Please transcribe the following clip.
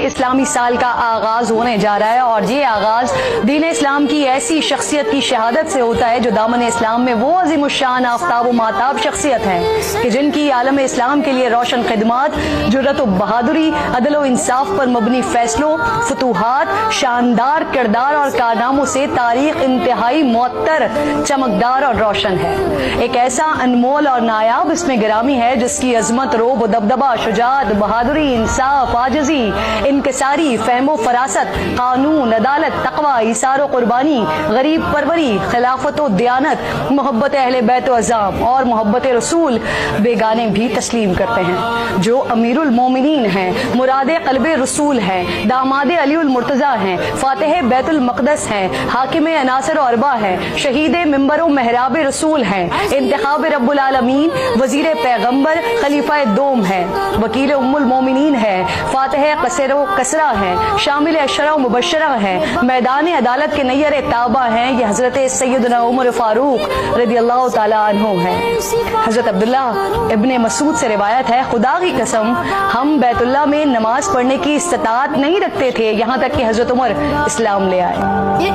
اسلامی سال کا آغاز ہونے جا رہا ہے، اور یہ آغاز دین اسلام کی ایسی شخصیت کی شہادت سے ہوتا ہے جو دامن اسلام میں وہ عظیم الشان آفتاب و ماتاب شخصیت ہے کہ جن کی عالم اسلام کے لیے روشن خدمات، جرأت و بہادری، عدل و انصاف پر مبنی فیصلوں، فتوحات، شاندار کردار اور کارناموں سے تاریخ انتہائی معطر، چمکدار اور روشن ہے۔ ایک ایسا انمول اور نایاب اس میں گرامی ہے جس کی عظمت، رعب و دبدبہ، شجاعت، بہادری، انصاف، عاجزی، انکساری، فہم و فراست، قانون، عدالت، تقوی، ایثار و قربانی، غریب پروری، خلافت و دیانت، محبت اہل بیت و عظام اور محبت رسول بیگانے بھی تسلیم کرتے ہیں۔ جو امیر المومنین ہیں، مراد قلب رسول ہیں، داماد علی المرتضیٰ ہیں، فاتح بیت المقدس ہیں، حاکم عناصر و اربا ہیں، شہید منبر و محراب رسول ہیں، انتخاب رب العالمین، وزیر پیغمبر، خلیفہ دوم ہیں، وکیل ام المومنین ہیں، فاتح قصر و کسرہ ہیں، شامل اشرہ و مبشرہ ہیں، میدان عدالت کے نیر تابہ ہیں۔ یہ حضرت سیدنا عمر فاروق رضی اللہ تعالی عنہ ہیں۔ حضرت عبداللہ ابن مسعود سے روایت ہے، خدا کی قسم ہم بیت اللہ میں نماز پڑھنے کی استطاعت نہیں رکھتے تھے یہاں تک کہ حضرت عمر اسلام لے آئے۔